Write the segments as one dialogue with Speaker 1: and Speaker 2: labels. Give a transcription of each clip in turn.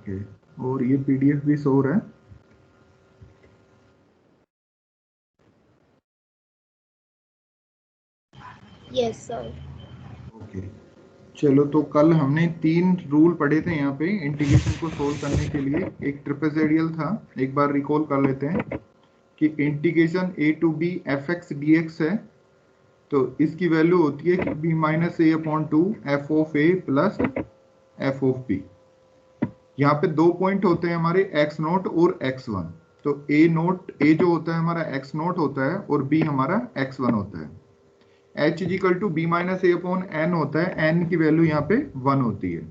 Speaker 1: Okay, और ये PDF भी शो हो रहा है?
Speaker 2: Yes sir.
Speaker 1: ओके, चलो तो कल हमने 3 रूल पढ़े थे यहाँ पे इंटीग्रेशन को सोल्व करने के लिए। एक ट्रिपेजोइडल था, एक बार रिकॉल कर लेते हैं कि integration a to b fx dx है, तो इसकी वैल्यू होती है कि b minus a upon 2 f of a plus f of b। यहाँ पे 2 पॉइंट होते हैं हमारे x नोट और x1। तो a नोट, a जो होता है हमारा x नोट होता है और b हमारा x1 होता है। h is equal to b minus a upon n होता है, n की वैल्यू यहाँ पे 1 होती है।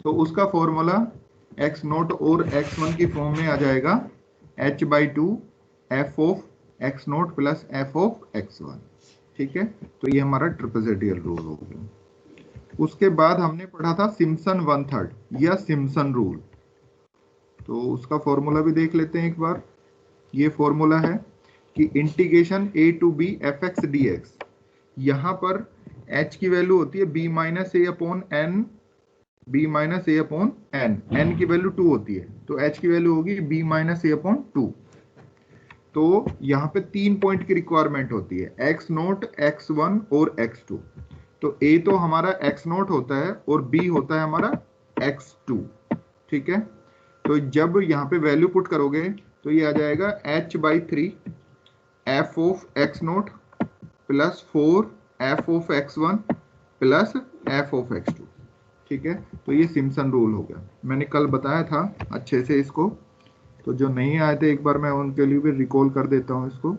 Speaker 1: तो उसका फॉर्मूला x नोट और x1 की फॉर्म में आ जाएगा h by 2 f of x note plus f of x1। ठीक है, तो ये हमारा ट्रिपेजोइडल रूल हो गया। उसके बाद हमने पढ़ा था सिम्पसन 1/3 या सिम्पसन रूल, तो उसका फॉर्मूला भी देख लेते हैं एक बार। ये फॉर्मूला है कि integration a to b fx dx, यहां पर h की वैल्यू होती है b minus a upon N, b minus a upon n, n की वैल्यू 2 होती है, तो h की वैल्यू होगी b माइनस ए अपॉन 2। तो यहाँ पे 3 पॉइंट की रिक्वायरमेंट होती है, x नोट, x1 और x2। तो a तो हमारा x नोट होता है और b होता है हमारा x2। ठीक है, तो जब यहाँ पे वैल्यू पुट करोगे तो ये आ जाएगा h by 3 f of x note plus 4 f of x1 plus f of x2। ठीक है, तो ये सिम्पसन रूल हो गया। मैंने कल बताया था अच्छे से इसको, तो जो नहीं आए थे एक बार मैं उनके लिए भी रिकॉल कर देता हूं इसको।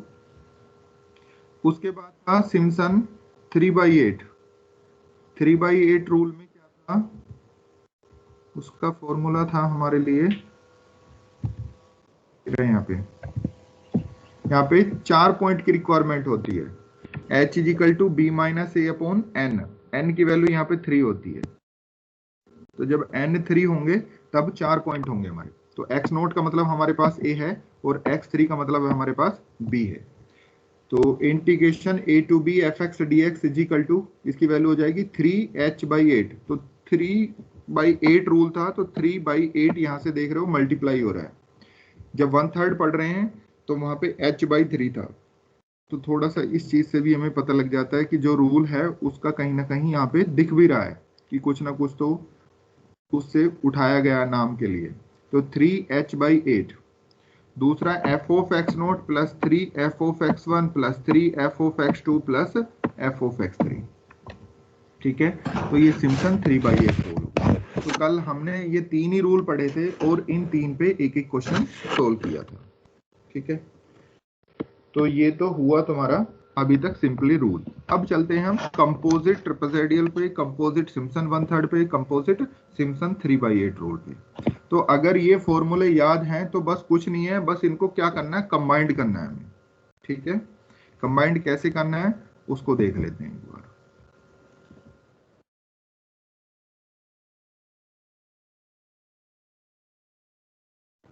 Speaker 1: उसके बाद था सिम्पसन 3/8। 3/8 रूल में क्या था, उसका फॉर्मूला था हमारे लिए यहाँ पे 4 पॉइंट की रिक्वायरमेंट होती है। h is equal to b minus a upon n, n की वैल्यू यहाँ पे 3 होती है। तो जब n 3 होंगे तब 4 पॉइंट होंगे हमारे। तो x नोट का मतलब हमारे पास a है और x3 का मतलब हमारे पास b है। तो integration a to b fx dx is equal to, इसकी वैल्यू हो जाएगी 3h/8। तो 3/8 रूल था, तो 3/8 यहाँ से देख रहे हो मल्टीप्लाई हो रहा है। जब 1/3 पढ़ रहे हैं तो वहां पे h/3 था, तो थोड़ा सा इस चीज से भी हमें पता लग जाता है कि जो रूल है उसका कहीं ना कहीं यहाँ पे दिख भी रहा है कि कुछ ना कुछ तो उससे उठाया गया नाम के लिए। तो 3h/8। दूसरा f of x note plus 3f of x1 plus 3f of x2 plus f of x3। ठीक है, तो ये सिम्पसन 3/8 रूल। तो कल हमने ये 3 ही रूल पढ़े थे और इन 3 पे एक एक क्वेश्चन सोल्व किया था। ठीक है, तो ये तो हुआ तुम्हारा अभी तक सिंपली रूल। अब चलते हैं हम कंपोजिट ट्रिपेजोइडल पे, कंपोजिट सिम्पसन 1/3 पे, कंपोजिट सिम्पसन 3/8 रूल पे। तो अगर ये फॉर्मूले याद हैं तो बस कुछ नहीं है, बस इनको क्या करना है, कंबाइंड करना है हमें। ठीक है, कंबाइंड कैसे करना है उसको देख लेते हैं एक बार।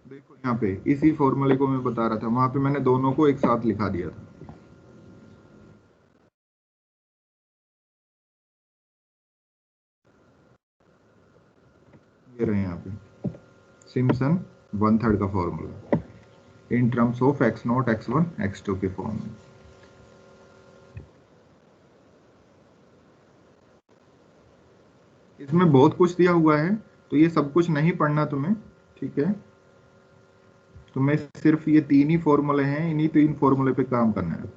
Speaker 1: देखो यहाँ पे इसी फॉर्मूले को मैं बता रहा था, वहां पे मैंने दोनों को एक साथ लिखा दिया था। ये रहे यहाँ पे सिम्पसन 1/3 का formula in terms of x not, x1, x2 के फॉर्म में। इसमें बहुत कुछ दिया हुआ है, तो ये सब कुछ नहीं पढ़ना तुम्हें। ठीक है, तुम्हें सिर्फ ये 3 ही फॉर्मूले हैं, इन्हीं 3 फॉर्मूले पे काम करना है।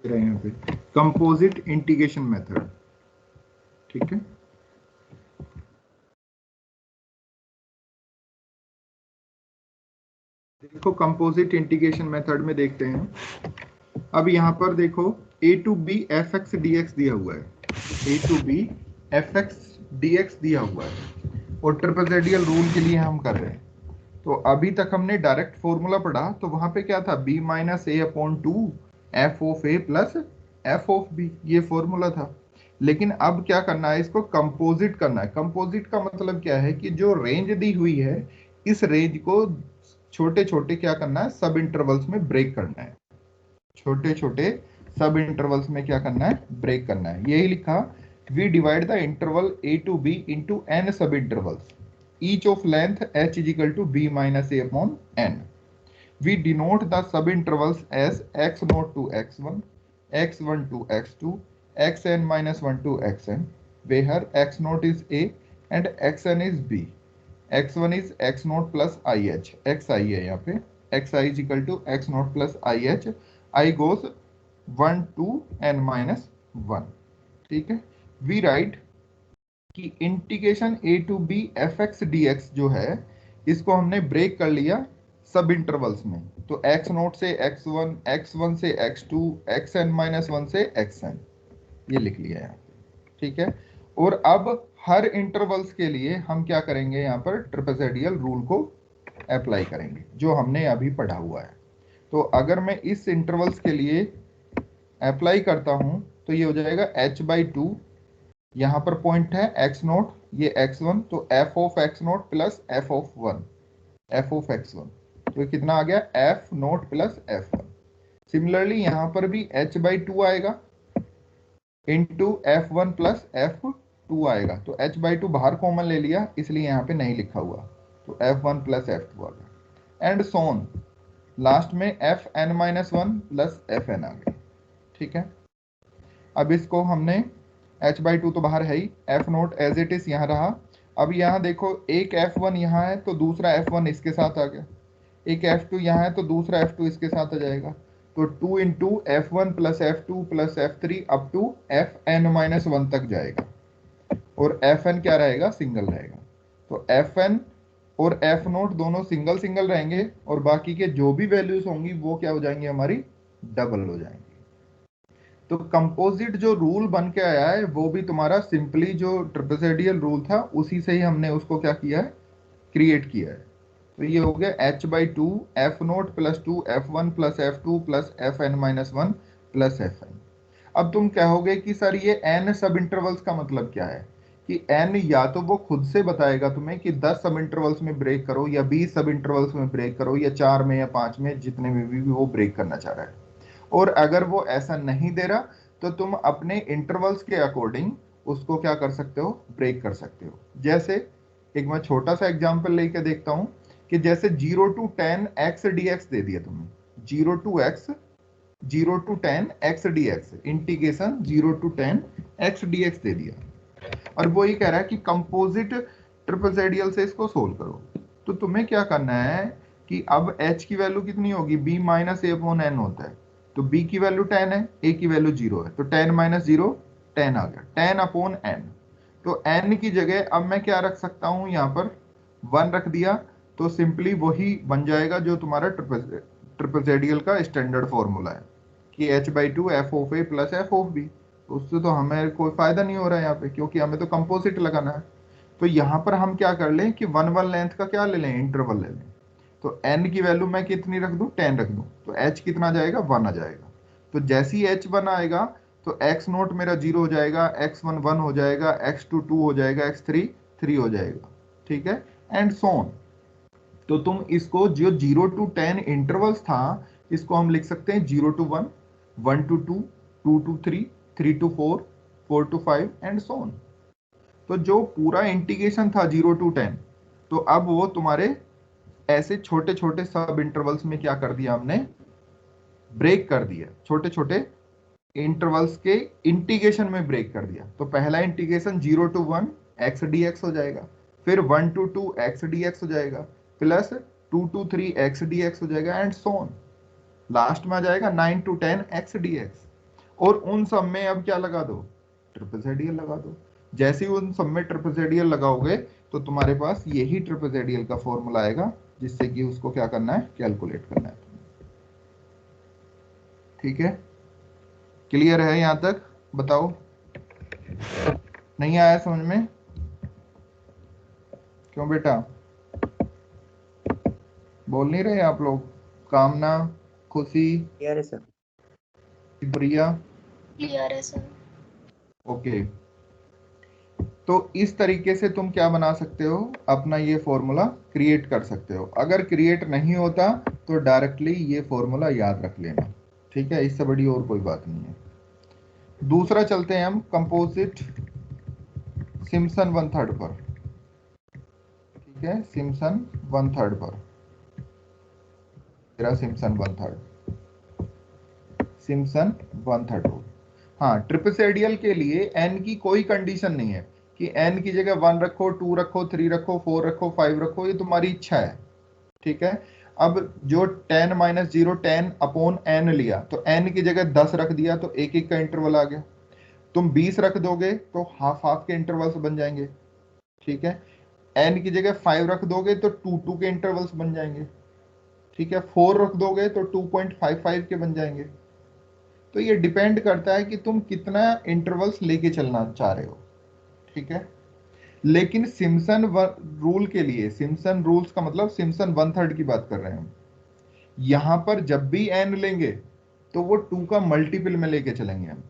Speaker 1: रहे हैं यहाँ पे कंपोजिट इंटीग्रेशन मेथड। ठीक है, देखो कंपोजिट इंटीग्रेशन मेथड में देखते हैं। अब यहाँ पर देखो a to b f x d x दिया हुआ है, a to b f x d x दिया हुआ है और ट्रिपेजेडियल रूल के लिए हम कर रहे हैं। तो अभी तक हमने डायरेक्ट फॉर्मूला पढ़ा, तो वहां पे क्या था, b minus a upon two f of a plus f of b, ये फॉर्मूला था। लेकिन अब क्या करना है, इसको कंपोजिट करना है। कंपोजिट का मतलब क्या है कि जो रेंज दी हुई है, इस रेंज को छोटे छोटे क्या करना है, सब इंटरवल्स में ब्रेक करना है। छोटे छोटे सब इंटरवल्स में क्या करना है, ब्रेक करना है। यही लिखा, we divide the interval a to b into n subintervals, each of length h is equal to b minus a upon n. We denote the subintervals as x naught to x1, x1 to x2, xn minus 1 to xn, where x naught is a and xn is b. x1 is x naught plus ih, xi है यहाँ पे, xi is equal to x naught plus ih, I goes 1 to n minus 1. ठीक है, we write कि integration a to b f x d x जो है, इसको हमने ब्रेक कर लिया सब इंटरवल्स में। तो एक्स नोट से एक्स वन से x two, x n minus one से एक्स एन, ये लिख लिया यहाँ पे। ठीक है, और अब हर इंटरवल्स के लिए हम क्या करेंगे, यहाँ पर ट्रिपेजेडियल रूल को अप्लाई करेंगे जो हमने अभी पढ़ा हुआ है। तो अगर मैं इस इंटरवल्स के लिए अप्लाई करता हूं तो ये हो जाएगा h बाई टू, यहाँ पर पॉइंट है x नोट, ये x1, तो f of x note plus f of one, f of x1, तो कितना आ गया, f note plus f1। Similarly यहाँ पर भी h बाई टू आएगा इंटू f1 प्लस f2 आएगा। तो h बाई टू बाहर कॉमन ले लिया, इसलिए यहाँ पे नहीं लिखा हुआ, तो f1 प्लस f2 आ गया, एंड सोन, लास्ट में fn minus one plus fn आ गया। ठीक है, अब इसको हमने h बाई टू तो बाहर है ही, f naught as it is यहाँ रहा। अब यहाँ देखो, एक f1 यहाँ है तो दूसरा f1 इसके साथ आ गया, एक f2 यहाँ है तो दूसरा f2 इसके साथ आ जाएगा। तो 2 into f one plus f2 plus f3 up to fn minus one तक जाएगा, और fn क्या रहेगा, सिंगल रहेगा। तो fn और f नोट दोनों सिंगल सिंगल रहेंगे, और बाकी के जो भी वैल्यूज होंगी वो क्या हो जाएंगी, हमारी डबल हो जाएंगी। तो कंपोजिट जो रूल बन के आया है वो भी तुम्हारा सिंपली जो ट्रिपेजेडियल रूल था उसी से ही हमने उसको क्या किया है, क्रिएट किया है। तो ये हो गया h by two f naught plus two f one plus f two plus f n minus one plus f n. अब तुम कहोगे कि सर ये n सब इंटरवल्स का मतलब क्या है, कि n या तो वो खुद से बताएगा तुम्हें कि 10 सब इंटरवल्स में ब्रेक करो, या 20 सब इंटरवल्स में ब्रेक करो, या 4 में या 5 में, जितने में भी वो ब्रेक करना चाह रहा है। और अगर वो ऐसा नहीं दे रहा तो तुम अपने इंटरवल्स के अकॉर्डिंग उसको क्या कर सकते हो, ब्रेक कर सकते हो। जैसे एक मैं छोटा सा एग्जांपल लेके देखता हूं, कि जैसे 0 टू 10 एक्स डी एक्स दे दिया तुम्हें, 0 to 10 x d x, integration 0 to 10 x d x दे दिया, और वो ये कह रहा है कि कंपोजिट ट्रिपेजेडियल से इसको सोल्व करो। तो तुम्हें क्या करना है कि अब h की वैल्यू कितनी होगी, b minus a upon n होता है, तो b की वैल्यू 10 है, a की वैल्यू 0 है, तो 10 माइनस 0 10 आ गया, 10 अपॉन n। तो n की जगह अब मैं क्या रख सकता हूं, यहाँ पर 1 रख दिया, तो सिंपली वही बन जाएगा जो तुम्हारा ट्रिपेजेडियल का स्टैंडर्ड फॉर्मूला है, कि h by two f of a plus f of b. उससे तो हमें कोई फायदा नहीं हो रहा है यहाँ पे, क्योंकि हमें तो कंपोजिट लगाना है। तो यहाँ पर हम क्या कर लें कि 1 1 लेंथ का क्या ले लें, इंटरवल ले लें। तो n की वैल्यू मैं कितनी रख दूं, 10 रख दूं, तो h कितना आ जाएगा, 1 आ जाएगा। तो जैसे ही h1 आएगा तो x नोट मेरा 0 हो जाएगा, x1 1 हो जाएगा, x2 2 हो जाएगा, x3 3 हो जाएगा। ठीक है, एंड सो ऑन। तो तुम इसको जो 0 टू 10 इंटरवल्स था, इसको हम लिख सकते हैं 0 to 1, 1 to 2, 2 to 3, 3 to 4, 4 to 5 and so on. तो जो पूरा इंटीग्रेशन था 0 टू 10, तो अब वो तुम्हारे ऐसे छोटे छोटे सब इंटरवल्स में क्या कर दिया हमने, ब्रेक कर दिया, छोटे छोटे इंटरवल्स के इंटीग्रेशन में ब्रेक कर दिया। तो पहला integration 0 to 1 x d x हो जाएगा, फिर 1 टू 2 एक्स डी एक्स हो जाएगा, plus 2 to 3 x d x हो जाएगा, एंड सो ऑन। लास्ट में आ जाएगा 9 टू 10 एक्स डी एक्स। और उन सब में अब क्या लगा दो, ट्रिपेजेडियल लगा दो। जैसे ही उन सब में ट्रिपेजेडियल लगाओगे तो तुम्हारे पास यही ट्रिपेजेडियल का फॉर्मूला आएगा, जिससे कि उसको क्या करना है, कैलकुलेट करना है। ठीक है, क्लियर है यहां तक? बताओ, नहीं आया समझ में? क्यों बेटा, बोल नहीं रहे आप लोग? कामना, खुशी,
Speaker 3: क्लियर है सर।
Speaker 1: प्रिया,
Speaker 2: Clear है sir.
Speaker 1: ओके। तो इस तरीके से तुम क्या बना सकते हो, अपना ये फॉर्मूला क्रिएट कर सकते हो। अगर क्रिएट नहीं होता तो डायरेक्टली ये फॉर्मूला याद रख लेना। ठीक है, इससे बड़ी और कोई बात नहीं है। दूसरा चलते हैं हम कंपोजिट सिम्पसन वन थर्ड पर। ठीक है, सिम्पसन वन थर्ड पर, तेरा Simpson one third, Simpson one third rule. हाँ, ट्रिपेजेडियल के लिए एन की कोई कंडीशन नहीं है कि एन की जगह 1 रखो, 2 रखो, 3 रखो, 4 रखो, 5 रखो, ये तुम्हारी इच्छा है। ठीक है, अब जो 10 माइनस 0 10 अपॉन एन लिया तो एन की जगह 10 रख दिया तो एक एक का इंटरवल आ गया। तुम 20 रख दोगे तो हाफ हाफ के इंटरवल्स बन जाएंगे। ठीक है, एन की जगह 5 रख दोगे तो 2 के इंटरवल्स बन जाएंगे। ठीक है, 4 रख दोगे तो 2.55 के बन जाएंगे। तो ये डिपेंड करता है कि तुम कितना इंटरवल्स लेके चलना चाह रहे हो। ठीक है, लेकिन सिम्पसन रूल के लिए, सिम्पसन रूल्स का मतलब सिम्पसन वन थर्ड की बात कर रहे हैं हम। यहां पर जब भी एन लेंगे तो वो 2 का मल्टीपल में लेके चलेंगे हम,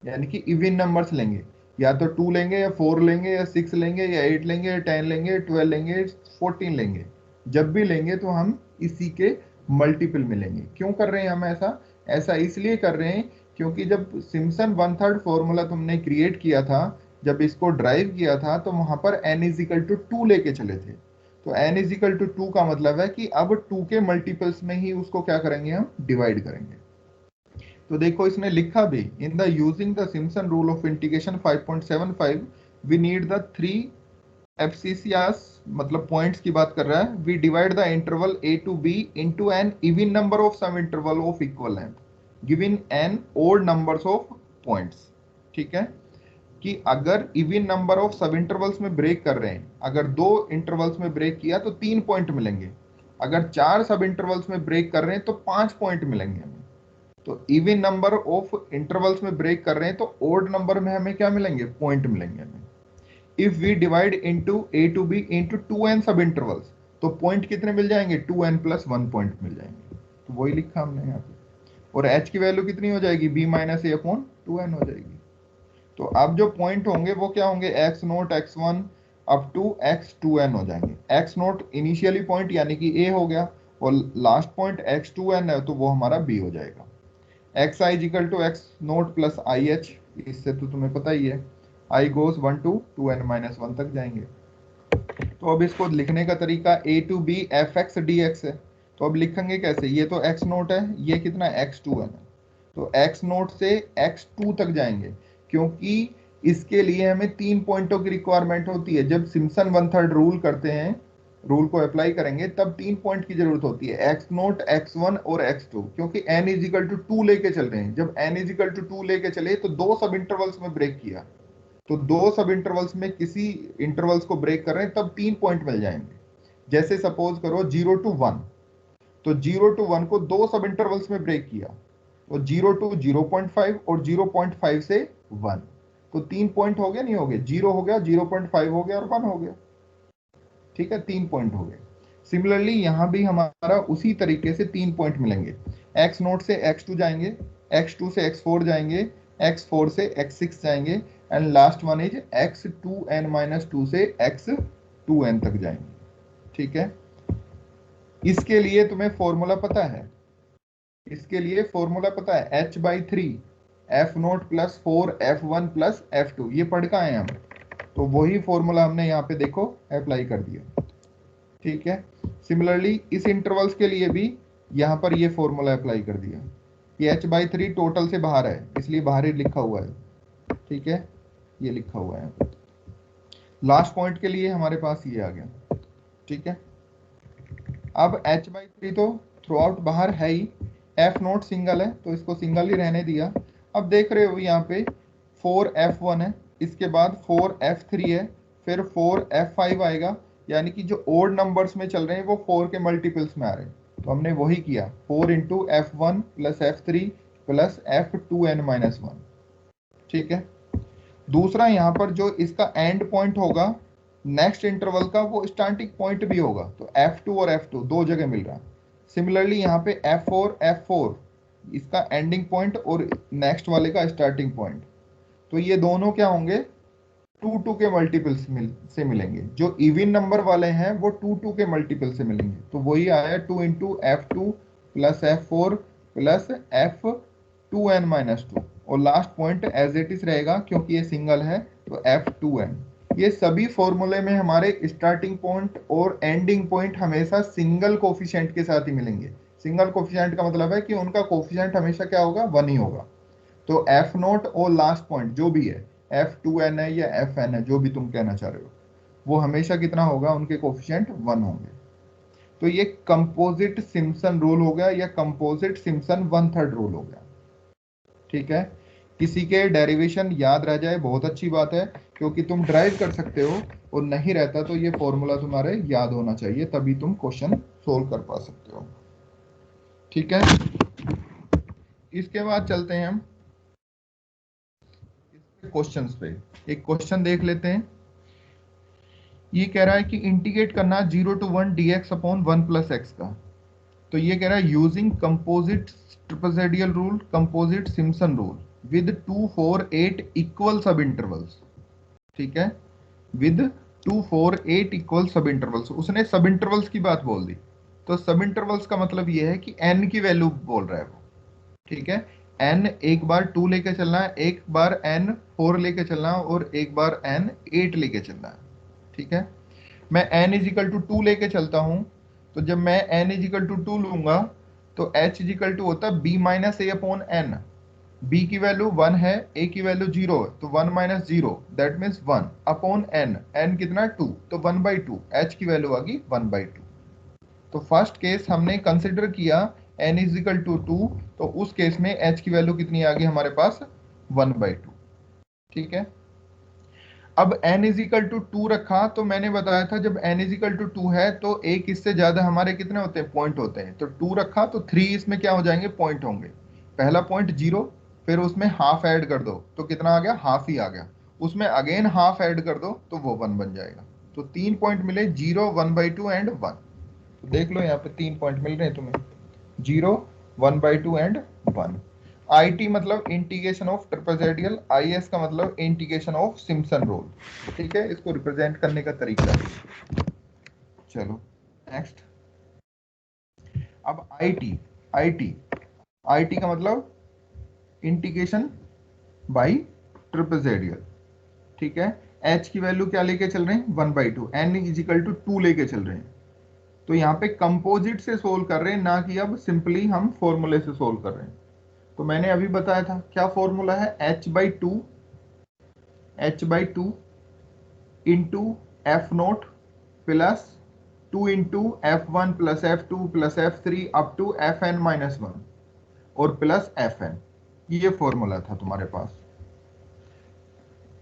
Speaker 1: यानी कि इवन नंबर्स लेंगे। या तो 2 लेंगे या 4 लेंगे या 6 लेंगे या 8 लेंगे या 10 लेंगे, 12 लेंगे, 14 लेंगे। जब भी लेंगे तो हम इसी के मल्टीपल में लेंगे। क्यों कर रहे हैं हम ऐसा? ऐसा इसलिए कर रहे हैं क्योंकि जब सिम्पसन वन थर्ड फॉर्मूला तुमने क्रिएट किया था, जब इसको ड्राइव किया था, तो वहां पर n इज इक्वल टू 2 लेके चले थे। तो n इज इक्वल टू 2 का मतलब है कि अब 2 के मल्टीपल्स में ही उसको क्या करेंगे, हम डिवाइड करेंगे। तो देखो इसने लिखा भी, in the using the Simpson rule of integration 5.75 we need the 3 abscissas, मतलब पॉइंट्स की बात कर रहा है। We divide the interval a to b into an even number of some interval of equal length given n odd numbers of points। ठीक है, कि अगर इवन नंबर ऑफ सब इंटरवल्स में ब्रेक कर रहे हैं, अगर 2 इंटरवल्स में ब्रेक किया तो 3 पॉइंट मिलेंगे, अगर 4 सब इंटरवल्स में ब्रेक कर रहे हैं तो 5 पॉइंट मिलेंगे हमें। तो इवन नंबर ऑफ इंटरवल्स में ब्रेक कर रहे हैं तो ओड नंबर में हमें क्या मिलेंगे, पॉइंट मिलेंगे हमें। If we divide into a to b into 2n sub intervals तो पॉइंट कितने मिल जाएंगे, 2n प्लस 1 पॉइंट मिल जाएंगे। तो वही लिखा हमने यहाँ पे। और h की वैल्यू कितनी हो जाएगी, b minus a upon 2n हो जाएगी। तो अब जो पॉइंट होंगे वो क्या होंगे, x note x1 up to x2n हो जाएंगे। x नोट इनिशियली पॉइंट यानी कि a हो गया, और लास्ट पॉइंट x2n है तो वो हमारा b हो जाएगा। X i is equal to x naught plus i h, इससे तो तुम्हें पता ही है, आई गोज 1 to 2n माइनस 1 तक जाएंगे। तो अब इसको लिखने का तरीका a to b F x d x है। तो अब लिखेंगे कैसे, ये तो x नोट है, ये कितना x2n है, तो x नोट से x2 तक जाएंगे, क्योंकि इसके लिए हमें 3 पॉइंटों की रिक्वायरमेंट होती है। जब सिम्पसन वन थर्ड रूल करते हैं, रूल को अप्लाई करेंगे, तब 3 पॉइंट की जरूरत होती है, x नोट, x1 और x2, क्योंकि n इजिकल टू 2 लेके चल रहे हैं। जब n इजिकल टू 2 लेके चले तो 2 सब इंटरवल्स में ब्रेक किया, तो 2 सब इंटरवल्स में किसी इंटरवल्स को ब्रेक कर रहे हैं तब 3 पॉइंट मिल जाएंगे। जैसे सपोज करो 0 to 1, तो 0 to 1 को 2 सब इंटरवल्स में ब्रेक किया, तो 0 to 0.5 और 0.5 से 1, तो 3 पॉइंट हो गया, नहीं हो गया, 0 हो गया, 0.5 हो गया और 1 हो गया। ठीक है, 3 पॉइंट हो गए। सिमिलरली यहां भी हमारा उसी तरीके से 3 पॉइंट मिलेंगे। x नोट से x2 जाएंगे, x2 से x4 जाएंगे, x4 से x6 जाएंगे, and last one is x2n-2 से x2n तक जाएंगे। ठीक है, इसके लिए तुम्हें फॉर्मूला पता है, इसके लिए फॉर्मूला पता है, h/3 f note plus 4 f1 plus f2, ये पढ़ का आए हम, तो वही फॉर्मूला हमने यहाँ पे देखो अप्लाई कर दिया। ठीक है, सिमिलरली इस इंटरवल्स के लिए भी यहाँ पर ये फॉर्मूला अप्लाई कर दिया कि h/3 टोटल से बाहर है, इसलिए बाहर ही लिखा हुआ है। ठीक है, ये लिखा हुआ है। लास्ट पॉइंट के लिए हमारे पास ये आ गया। ठीक है, अब h/3 तो थ्रू आउट बाहर है ही, f नोट सिंगल है तो इसको सिंगल ही रहने दिया, अब देख रहे हो यहाँ पे 4F1 है, इसके बाद 4F3 है, फिर 4F5 आएगा, यानी कि जो ओड नंबर्स में चल रहे हैं वो 4 के मल्टीपल्स में आ रहे हैं। तो हमने वही किया, 4 into F1 plus F3 plus F2n-1। ठीक है। दूसरा यहाँ पर जो इसका एंड पॉइंट होगा नेक्स्ट इंटरवल का, वो स्टार्टिंग पॉइंट भी होगा, तो F2 और F2 दो जगह मिल रहा है। सिमिलरली यहाँ पे F4 इसका एंडिंग पॉइंट और नेक्स्ट वाले का स्टार्टिंग पॉइंट, तो ये दोनों क्या होंगे, 2 के मल्टीपल से मिलेंगे। जो इवन नंबर वाले हैं वो 2 के मल्टीपल से मिलेंगे, तो वही आया 2 into F2 plus F4 plus F2n-2, और last point as it is रहेगा क्योंकि ये सिंगल है, तो F2n। ये सभी फॉर्मूले में हमारे स्टार्टिंग पॉइंट और एंडिंग पॉइंट हमेशा सिंगल कोफिशिएंट के साथ ही मिलेंगे। सिंगल कोफिशिएंट का मतलब है कि उनका कोफिशिएंट हमेशा क्या होगा, 1 ही होगा। तो F0 और लास्ट पॉइंट जो भी है, F2n है या Fn है, जो भी तुम कहना चाह रहे हो, वो हमेशा कितना होगा, उनके कोफिशिएंट 1 होंगे। तो ये कंपोजिट सिम्पसन रूल हो गया, या कंपोजिट सिम्पसन 1/3 रूल हो गया। ठीक है। किसी के डेरिवेशन याद रह जाए बहुत अच्छी बात है, क्योंकि तुम ड्राइव कर सकते हो, और नहीं रहता तो ये फॉर्मूला तुम्हारे याद होना चाहिए, तभी तुम क्वेश्चन सोल्व कर पा सकते हो। ठीक है। इसके बाद चलते हैं हम क्वेश्चंस पे। एक क्वेश्चन देख लेते हैं। ये कह रहा है कि इंटीग्रेट करना 0 to 1 dx upon 1 plus x का। तो ये कह रहा है using composite trapezoidal rule, composite Simpson rule with 2, 4, 8 equal sub intervals. ठीक है, विद 2, 4, 8 इक्वल सब इंटरवल्स। उसने सब इंटरवल्स की बात बोल दी, तो सब इंटरवल्स का मतलब ये है कि n की वैल्यू बोल रहा है वो। ठीक है, n एक बार 2 लेके चलना है, एक बार n 4 लेके चलना है, और एक बार n 8 लेके चलना है। ठीक है, मैं n इजिकल टू 2 लेके चलता हूं, तो जब मैं n इजिकल टू 2 लूंगा तो h इजिकल टू होता है b minus a upon n। b की वैल्यू 1 है, a की वैल्यू 0 है, तो 1 minus 0 that means 1 upon n। n कितना है 2, तो 1/2, h की वैल्यू आ गई 1/2। तो फर्स्ट केस हमने कंसिडर किया n इजिकल टू 2, तो उस केस में h की वैल्यू कितनी आ गई हमारे पास, 1/2। ठीक है, अब n इजिकल टू 2 रखा, तो मैंने बताया था जब n इजिकल टू 2 है तो एक इससे ज्यादा हमारे कितने होते हैं, पॉइंट होते हैं। तो 2 रखा तो 3 इसमें क्या हो जाएंगे, पॉइंट होंगे। पहला पॉइंट 0, फिर उसमें हाफ ऐड कर दो तो कितना आ गया, हाफ ही आ गया। उसमें अगेन हाफ ऐड कर दो तो वो 1 बन जाएगा। तो 3 पॉइंट मिले, 0, 1/2 एंड 1। तो देख लो यहाँ पे 3 पॉइंट मिल रहे हैं तुम्हें, 0, 1/2 एंड 1। IT मतलब इंटीग्रेशन ऑफ ट्रापेजोइडल, IS का मतलब इंटीग्रेशन ऑफ सिम्पसन रूल। ठीक है, इसको रिप्रेजेंट करने का तरीका है। चलो नेक्स्ट। अब IT का मतलब इंटीग्रेशन बाय ट्रापेजोइडल। ठीक है, H की वैल्यू क्या लेके चल रहे हैं, 1/2, N इजिकल टू 2 लेके चल रहे हैं। तो यहाँ पे कंपोजिट से सोल्व कर रहे हैं, ना कि अब सिंपली हम फॉर्मूले से सोल्व कर रहे हैं। तो मैंने अभी बताया था क्या फॉर्मूला है, h/2 into F0 plus 2 into F1 plus F2 plus F3 up to Fn-1 और प्लस Fn। ये फॉर्मूला था तुम्हारे पास।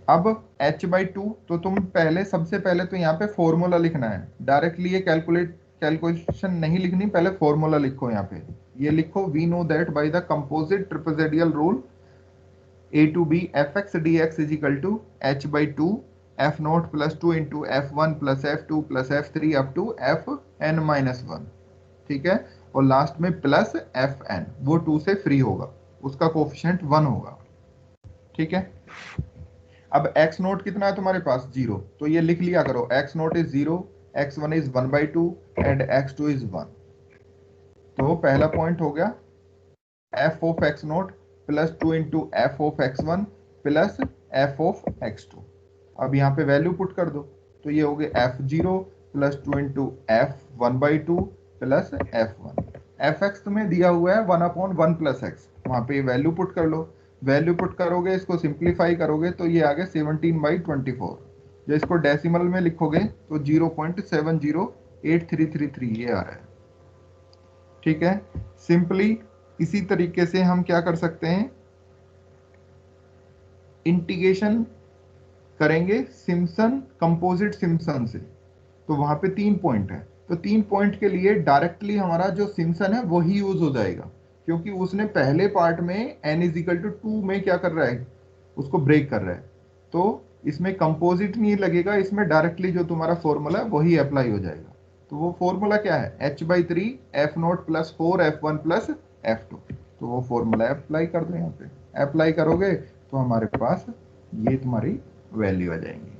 Speaker 1: अब h/2, तो तुम पहले सबसे पहले तो यहाँ पे फॉर्मूला लिखना है। डायरेक्टली ये कैलकुलेशन नहीं लिखनी, पहले फॉर्मूला लिखो। यहाँ पे ये लिखो, we know that by the composite trapezoidal rule a to b fx dx is equal to h/2 f0 plus 2 into f1 plus f2 plus f3 up to fn-1। ठीक है, और लास्ट में प्लस fn, वो 2 से free होगा, उसका coefficient 1 होगा। ठीक है, अब x0 कितना है तुम्हारे पास, 0, तो ये लिख लिया करो, x0 is 0, x1 is 1/2 and x2 is 1। तो पहला पॉइंट हो गया f of x0 plus 2 into F of x1 plus f of x2। अब यहाँ पे वैल्यू पुट कर दो, तो ये हो गया f0 plus 2 into f1/2 plus f1। fx तुम्हें दिया हुआ है 1/1 प्लस x, वहाँ पे वैल्यू पुट कर लो। वैल्यू पुट करोगे, इसको सिंप्लीफाई करोगे तो ये आ गया 17/24। जो इसको डेसिमल में लिखोगे तो 0.70833 ये आ रहा है। ठीक है, सिंपली इसी तरीके से हम क्या कर सकते हैं, इंटीग्रेशन करेंगे सिम्पसन कंपोजिट सिम्पसन से, तो वहां पे 3 पॉइंट है, तो 3 पॉइंट के लिए डायरेक्टली हमारा जो सिम्पसन है वही यूज हो जाएगा, क्योंकि उसने पहले पार्ट में n इज इक्वल टू 2 में क्या कर रहा है, उसको ब्रेक कर रहा है, तो इसमें कंपोजिट नहीं लगेगा, इसमें डायरेक्टली जो तुम्हारा फॉर्मूला है वही अप्लाई हो जाएगा। तो वो फॉर्मूला क्या है, h/3 f0 plus 4 f1 plus f2, तो वो फॉर्मूला अप्लाई कर दो, यहाँ पे अप्लाई करोगे तो हमारे पास ये तुम्हारी वैल्यू आ जाएंगी।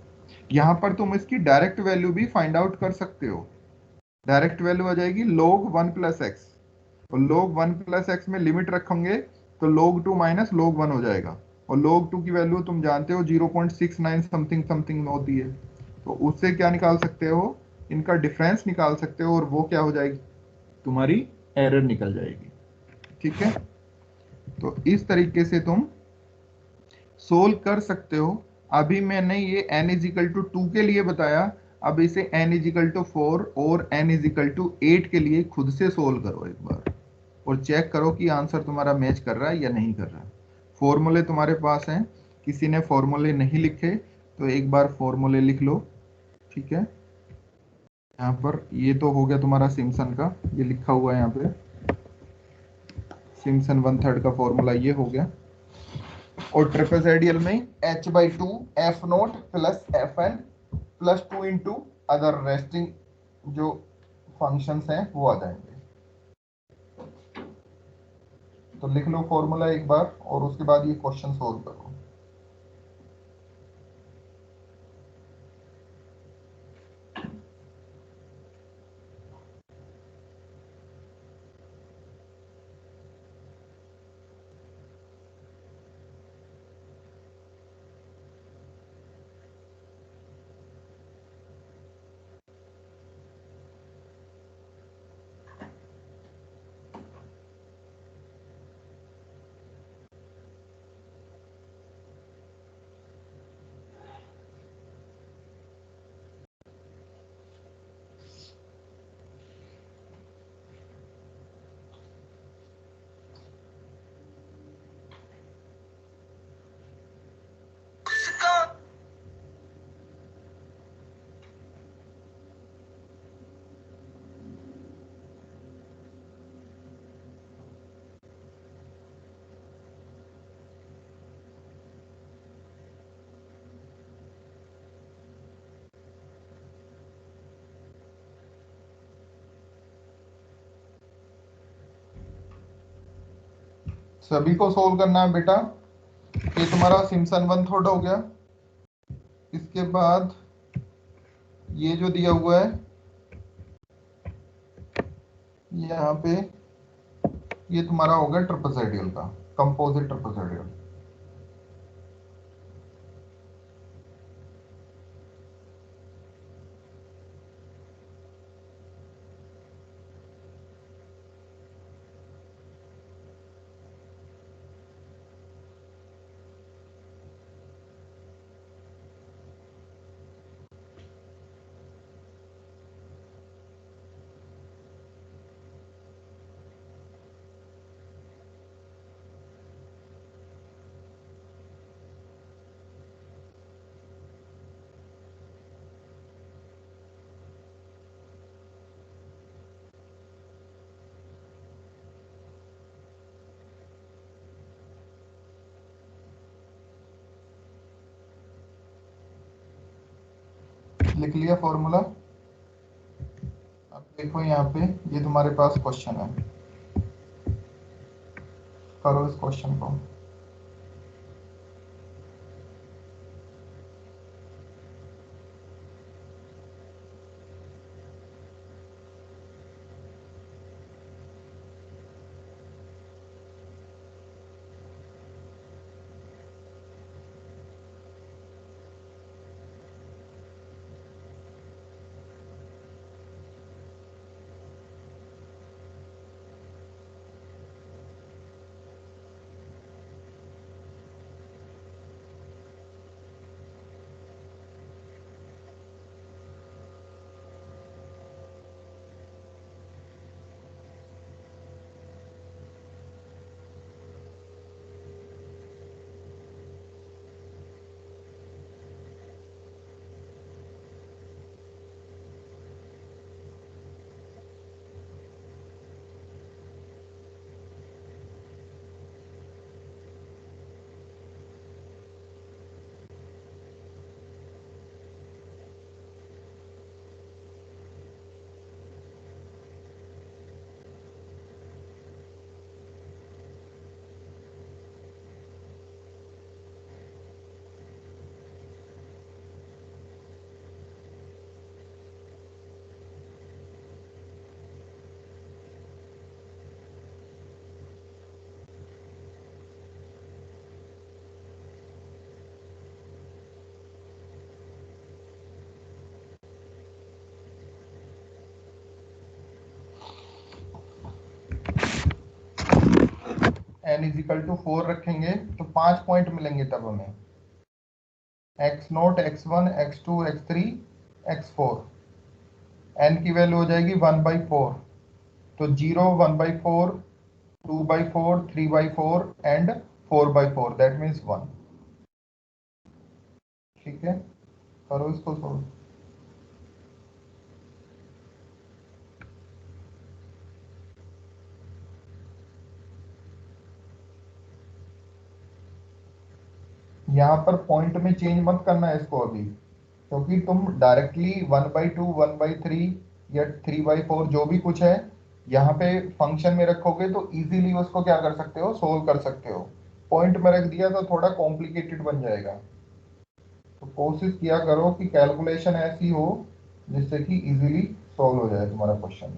Speaker 1: यहाँ पर तुम इसकी डायरेक्ट वैल्यू भी फाइंड आउट कर सकते हो, डायरेक्ट वैल्यू आ जाएगी log 1 प्लस एक्स, और log 1 प्लस एक्स में लिमिट रखेंगे तो log 2 माइनस log 1 हो जाएगा, और log 2 की वैल्यू तुम जानते हो 0.69 समथिंग समथिंग होती है, तो उससे क्या निकाल सकते हो, इनका डिफरेंस निकाल सकते हो, और वो क्या हो जाएगी, तुम्हारी एरर निकल जाएगी। ठीक है, तो इस तरीके से तुम सोल्व कर सकते हो। अभी मैंने ये n इजिकल टू 2 के लिए बताया, अब इसे n इजिकल टू 4 और n इजिकल टू 8 के लिए खुद से सोल्व करो एक बार, और चेक करो कि आंसर तुम्हारा मैच कर रहा है या नहीं कर रहा है। फॉर्मूले तुम्हारे पास हैं, किसी ने फॉर्मूले नहीं लिखे तो एक बार फॉर्मूले लिख लो। ठीक है, यहाँ पर ये तो हो गया तुम्हारा सिम्पसन का, ये लिखा हुआ है यहाँ पे, सिम्पसन 1/3 का फॉर्मूला ये हो गया, और ट्रेपेजोइडल में h/2 f0 plus fn plus 2 into other resting जो फंक्शंस हैं वो आ जाएंगे। तो लिख लो फॉर्मूला एक बार, और उसके बाद ये क्वेश्चन सोल्व करो। सभी को सोल्व करना है बेटा। ये तुम्हारा सिम्पसन 1/3 हो गया। इसके बाद ये जो दिया हुआ है यहाँ पे, ये तुम्हारा हो गया ट्रेपेजोइडल का, कंपोजिट ट्रेपेजोइडल। लिख लिया फॉर्मूला। अब देखो यहाँ पे, ये तुम्हारे पास क्वेश्चन है, करो इस क्वेश्चन को। n इज इक्वल टू 4 रखेंगे तो 5 पॉइंट मिलेंगे तब हमें, x0, x1, x2, x3, x4। n की वैल्यू हो जाएगी 1/4, तो 0, 1/4, 2/4, 3/4 एंड 4/4, दैट मीन्स 1। ठीक है, करो इसको सोल्व। यहाँ पर पॉइंट में चेंज मत करना है इसको अभी, क्योंकि तुम डायरेक्टली 1/2, 1/3 या 3/4 जो भी कुछ है यहाँ पे फंक्शन में रखोगे तो इजीली उसको क्या कर सकते हो, सोल्व कर सकते हो। पॉइंट में रख दिया तो थोड़ा कॉम्प्लिकेटेड बन जाएगा। तो कोशिश किया करो कि कैलकुलेशन ऐसी हो जिससे कि इजीली सोल्व हो जाए तुम्हारा क्वेश्चन।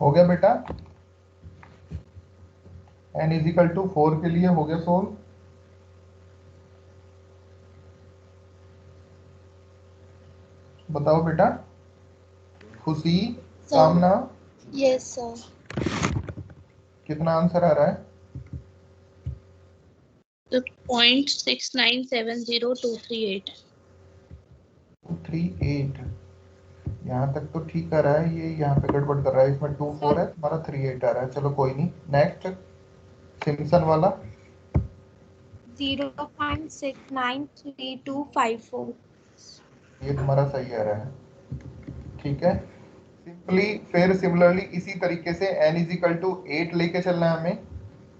Speaker 1: हो गया बेटा, n इज इक्वल टू 4 के लिए हो गया सोल्व। बताओ बेटा, खुशी,
Speaker 2: Sir.
Speaker 1: कामना,
Speaker 2: Yes, sir.
Speaker 1: कितना आंसर आ रहा है?
Speaker 3: 0.6970,238।
Speaker 1: 238, यहाँ तक तो ठीक आ रहा है, ये यहाँ पे गड़बड़ कर रहा है, इसमें 24 है, तुम्हारा 38 आ रहा है। चलो कोई नहीं, नेक्स्ट सिम्पसन वाला
Speaker 2: 0.693254.
Speaker 1: ये तुम्हारा सही आ रहा है। ठीक है, सिंपली फिर सिमिलरली इसी तरीके से n इज इक्वल टू 8 लेके चलना है हमें,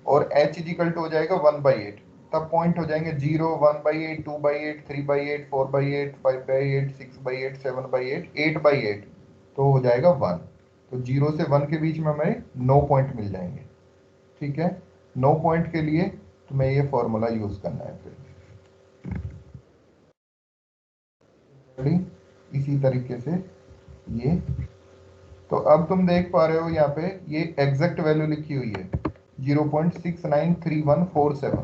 Speaker 1: और h इज इक्वल टू हो जाएगा 1/8। तब पॉइंट हो जाएंगे 0, 1/8, 2/8, 3/8, 4/8, 5/8, 6/8, 7/8, 8/8, तो हो जाएगा 1। तो 0 से 1 के बीच में हमें 9 पॉइंट मिल जाएंगे। ठीक है, 9 पॉइंट के लिए तुम्हें ये फॉर्मूला यूज करना है। फिर 3 इसी तरीके से ये। तो अब तुम देख पा रहे हो यहाँ पे ये एग्जैक्ट वैल्यू लिखी हुई है 0.693147।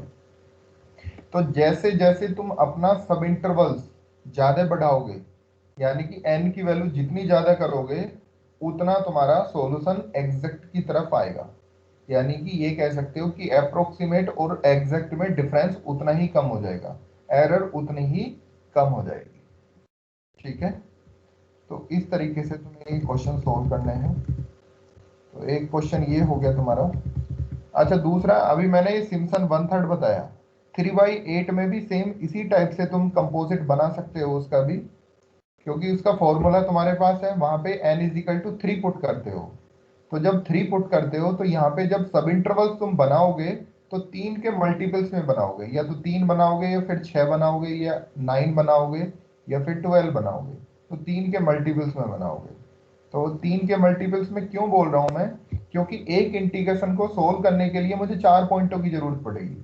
Speaker 1: तो जैसे जैसे तुम अपना सब इंटरवल्स ज्यादा बढ़ाओगे, यानी कि n की वैल्यू जितनी ज्यादा करोगे उतना तुम्हारा सॉल्यूशन एग्जैक्ट की तरफ आएगा। यानी कि ये कह सकते हो कि अप्रोक्सीमेट और एग्जैक्ट में डिफरेंस उतना ही कम हो जाएगा, एरर उतनी ही कम हो जाएगी। ठीक है, तो इस तरीके से तुम्हें ये क्वेश्चन सोल्व करने हैं। तो एक क्वेश्चन ये हो गया तुम्हारा। अच्छा, दूसरा अभी मैंने ये सिम्पसन 1/3 बताया, 3/8 में भी सेम इसी टाइप से तुम कंपोजिट बना सकते हो उसका भी, क्योंकि उसका फॉर्मूला तुम्हारे पास है। वहां पे n = 3 पुट करते हो। तो जब 3 पुट करते हो तो यहाँ पे जब सब इंटरवल्स तुम बनाओगे तो 3 के मल्टीपल्स में बनाओगे, या तो 3 बनाओगे या फिर 6 बनाओगे या 9 बनाओगे या फिर 12 बनाओगे। तो 3 के मल्टीपल्स में बनाओगे। तो 3 के मल्टीपल्स में क्यों बोल रहा हूं मैं, क्योंकि एक इंटीग्रेशन को सोल्व करने के लिए मुझे 4 पॉइंटों की जरूरत पड़ेगी।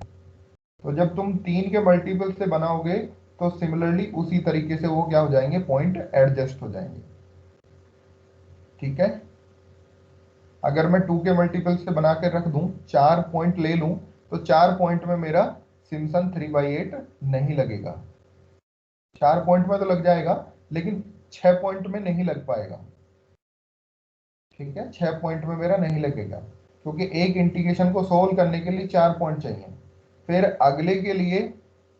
Speaker 1: तो जब तुम 3 के मल्टीपल से बनाओगे तो सिमिलरली उसी तरीके से वो क्या हो जाएंगे, पॉइंट एडजस्ट हो जाएंगे। ठीक है, अगर मैं 2 के मल्टीपल से बना के रख दूं, 4 पॉइंट ले लूं, तो 4 पॉइंट में मेरा सिम्पसन 3/8 नहीं लगेगा। 4 पॉइंट में तो लग जाएगा, लेकिन 6 पॉइंट में नहीं लग पाएगा। ठीक है, 6 पॉइंट में मेरा नहीं लगेगा, क्योंकि एक इंटीग्रेशन को सोल्व करने के लिए 4 पॉइंट चाहिए। फिर अगले के लिए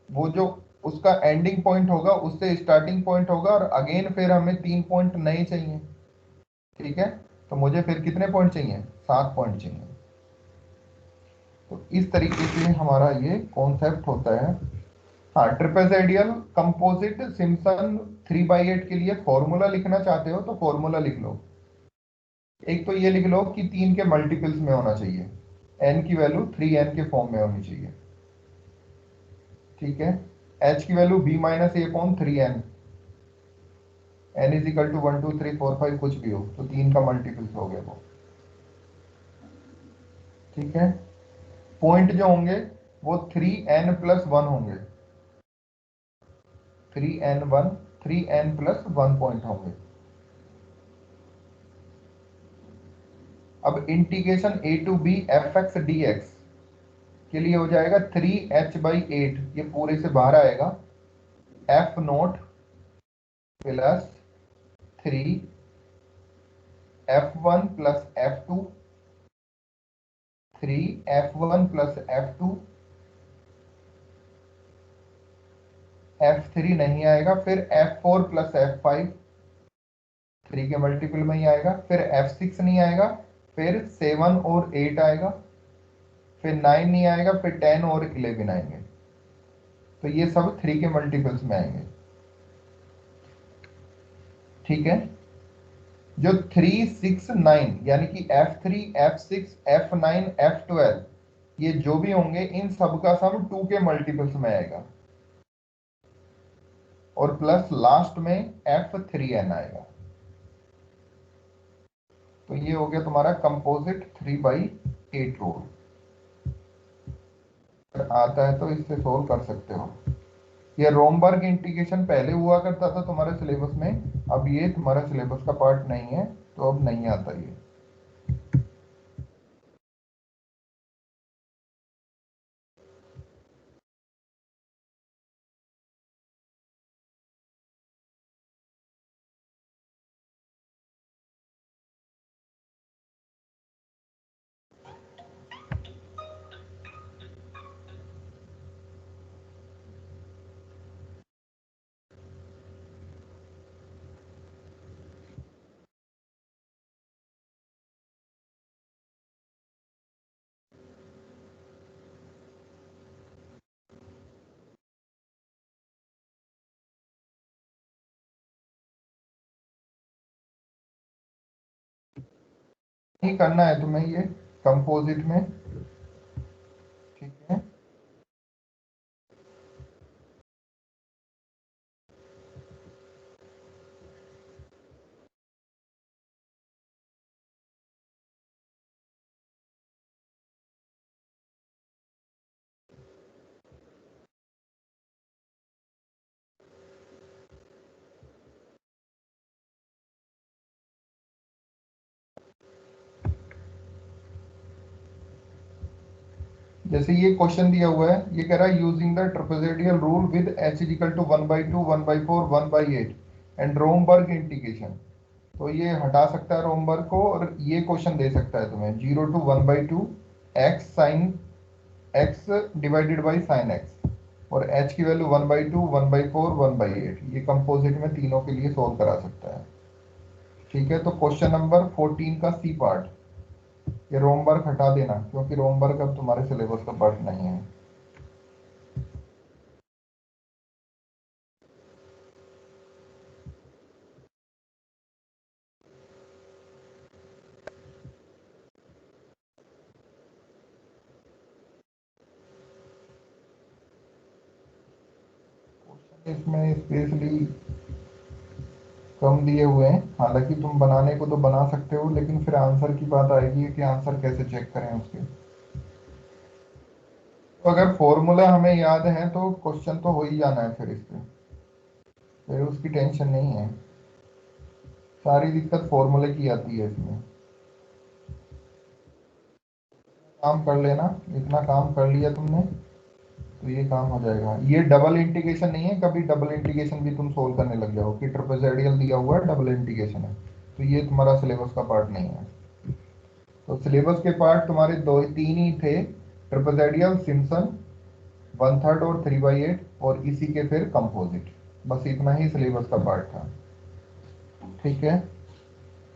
Speaker 1: वो जो उसका एंडिंग पॉइंट होगा उससे स्टार्टिंग पॉइंट होगा, और अगेन फिर हमें 3 पॉइंट नए चाहिए। ठीक है, तो मुझे फिर कितने पॉइंट चाहिए, 7 पॉइंट चाहिए। तो इस तरीके से हमारा ये कॉन्सेप्ट होता है। हाँ, ट्रिपेजोइडल कंपोजिट सिम्पसन 3/8 के लिए फॉर्मूला लिखना चाहते हो तो फॉर्मूला लिख लो। एक तो ये लिख लो कि 3 के मल्टीपल्स में होना चाहिए, n की वैल्यू 3n के फॉर्म में होनी चाहिए। ठीक है, h की वैल्यू b-a/3n, n = 1 2 3 4 5 कुछ भी हो, तो 3 का मल्टीपल्स हो गया वो। ठीक है, पॉइंट जो होंगे वो 3n+1 होंगे, 3n1 3n+1 पॉइंट होंगे। अब integration a to b fx dx के लिए हो जाएगा 3h/8, ये पूरे से बाहर आएगा, f0 + 3 f1 + f2 3 f1 + f2 f3 नहीं आएगा, फिर f4 + f5 3 के मल्टीपल में ही आएगा, फिर f6 नहीं आएगा, फिर 7 और 8 आएगा, फिर 9 नहीं आएगा, फिर 10 और 11 आएंगे। तो ये सब 3 के मल्टीपल्स में आएंगे। ठीक है, जो 3 6 9 यानी कि f3 f6 f9 f12 ये जो भी होंगे, इन सब का सम 2 के मल्टीपल्स में आएगा, और प्लस लास्ट में f3n आएगा। तो ये हो गया तुम्हारा कंपोजिट 3/8 रूल। आता है तो इससे सोल्व कर सकते हो। ये रोमबर्ग इंटीग्रेशन पहले हुआ करता था तुम्हारे सिलेबस में, अब ये तुम्हारा सिलेबस का पार्ट नहीं है, तो अब नहीं आता ये। नहीं करना है तुम्हें ये कंपोजिट में। ठीक है, जैसे ये क्वेश्चन दिया हुआ है, ये कह रहा है using the trapezoidal rule with h is equal to 1/2 1/4 1/8 and Romberg integration. तो ये हटा सकता है रोमबर्ग को, और ये क्वेश्चन दे सकता है तुम्हें 0 to 1/2 x sin x divided by sin x, और h की वैल्यू 1/2 1/4 1/8। ये कंपोजिट में तीनों के लिए सोल्व करा सकता है। ठीक है, तो क्वेश्चन नंबर 14 का सी पार्ट, ये रोमबर्ग हटा देना क्योंकि रोमबर्ग अब तुम्हारे सिलेबस का पार्ट नहीं है। इसमें स्पेशली कम दिए हुए हैं, हालांकि तुम बनाने को तो बना सकते हो, लेकिन फिर आंसर की बात आएगी कि आंसर कैसे चेक करें उसके। तो अगर फॉर्मूला हमें याद है तो क्वेश्चन तो हो ही जाना है फिर इसमें, फिर उसकी टेंशन नहीं है। सारी दिक्कत फॉर्मूले की आती है इसमें। काम कर लेना, इतना काम कर लिया तुमने तो ये काम हो जाएगा। ये डबल इंटीग्रेशन नहीं है, कभी डबल इंटीग्रेशन भी तुम सोल्व करने लग जाओ कि ट्रेपेजोइडल दिया हुआ है डबल इंटीग्रेशन है, तो ये तुम्हारा सिलेबस का पार्ट नहीं है। तो सिलेबस के पार्ट तुम्हारे दो तीन ही थे, ट्रेपेजोइडल, सिम्पसन, 1/3 और 3/8, और इसी के फिर कंपोजिट। बस इतना ही सिलेबस का पार्ट था। ठीक है,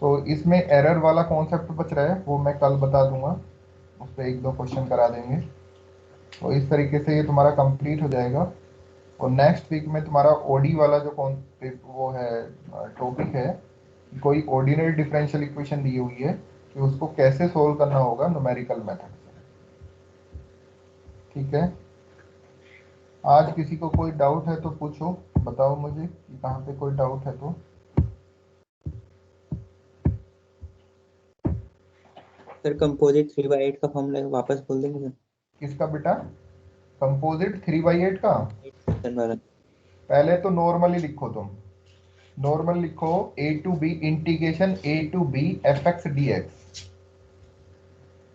Speaker 1: तो इसमें एरर वाला कॉन्सेप्ट बच रहा है, वो मैं कल बता दूंगा, उस पर एक दो क्वेश्चन करा देंगे। तो इस तरीके से ये तुम्हारा कंप्लीट हो जाएगा। और नेक्स्ट वीक में तुम्हारा ओडी वाला जो कौन वो है टॉपिक है, कोई ऑर्डिनरी डिफरेंशियल इक्वेशन दी हुई है कि उसको कैसे सोल्व करना होगा न्यूमेरिकल मेथड से। ठीक है, आज किसी को कोई डाउट है तो पूछो, बताओ मुझे कि कहाँ पे कोई डाउट है तो।
Speaker 4: सर कंपोजिट 3/8 का फॉर्मूला वापस बोल देंगे सर?
Speaker 1: किसका बेटा? कंपोजिट 3/8 का?
Speaker 4: सर वाला।
Speaker 1: पहले तो नॉर्मली लिखो तुम, नॉर्मल लिखो a to b integration a to b fx dx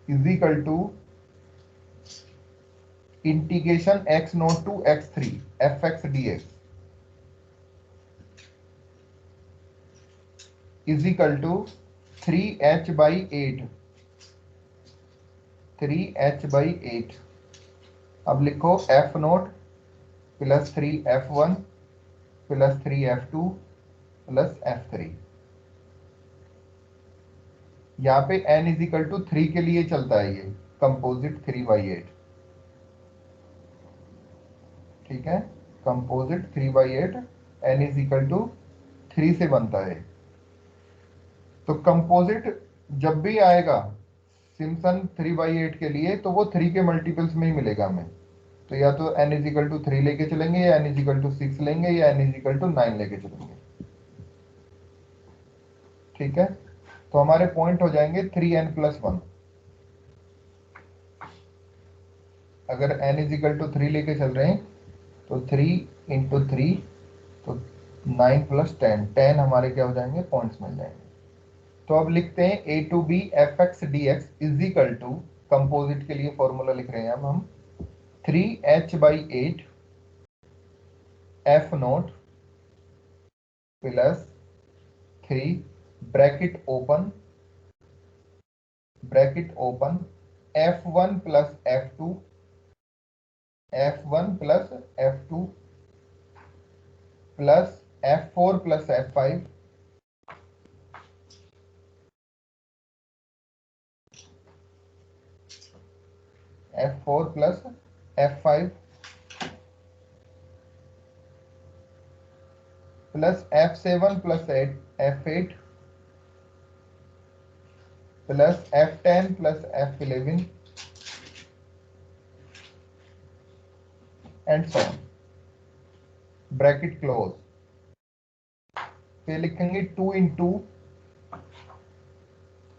Speaker 1: is equal to integration x naught to x3 fx dx is equal to 3h/8 3h/8। अब लिखो f naught plus 3f1 plus 3f2 plus f3। यहाँ पे n is equal to 3 के लिए चलता है ये composite 3/8। ठीक है, composite 3/8 n is equal to 3 से बनता है। तो कंपोजिट जब भी आएगा सिम्पसन 3/8 के लिए, तो वो 3 के मल्टीपल्स में ही मिलेगा हमें। तो या तो n इज इक्वल टू 3 लेके चलेंगे, या n इज इक्वल टू 6 लेंगे, या n इज इक्वल टू 9 लेके चलेंगे। ठीक है, तो हमारे पॉइंट हो जाएंगे 3n+1। अगर n इज इक्वल टू 3 लेके चल रहे हैं तो 3 इंटू 3, तो 9 + 10 हमारे क्या हो जाएंगे, पॉइंट्स मिल जाएंगे। तो अब लिखते हैं a to b fx dx is equal to, composite के लिए फॉर्मूला लिख रहे हैं अब हम, 3h/8 f naught plus 3 bracket open f1 plus f2 plus f4 plus f5 plus f5 plus f7 plus f8 plus f10 plus f11 and so on, bracket close. फिर लिखेंगे 2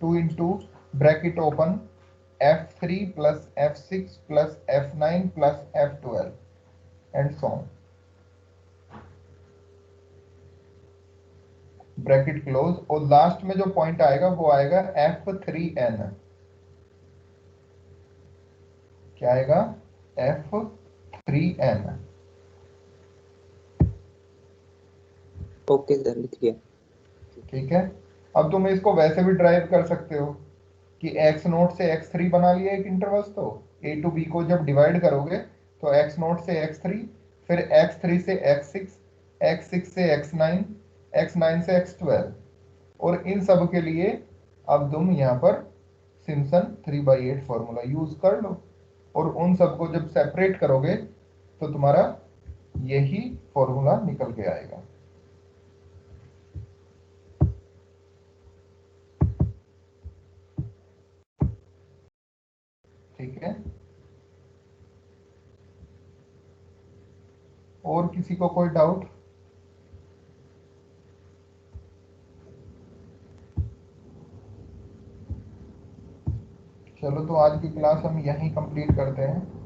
Speaker 1: into bracket open f3 plus f6 plus f9 plus f12 and so on, bracket close. और last में जो point आएगा वो आएगा f3n। क्या आएगा, F3N।
Speaker 4: ओके सर, लिख लिया।
Speaker 1: ठीक है, अब तुम इसको वैसे भी ड्राइव कर सकते हो कि x नोट से x3 बना लिया एक इंटरवल, तो a टू b को जब डिवाइड करोगे तो x नोट से x3, फिर x3 से x6, x6 से x9, x9 से x12, और इन सब के लिए अब तुम यहाँ पर सिम्पसन 3/8 फॉर्मूला यूज कर लो, और उन सबको जब सेपरेट करोगे तो तुम्हारा यही फॉर्मूला निकल के आएगा। ठीक है, और किसी को कोई डाउट? चलो तो आज की क्लास हम यहीं कंप्लीट करते हैं।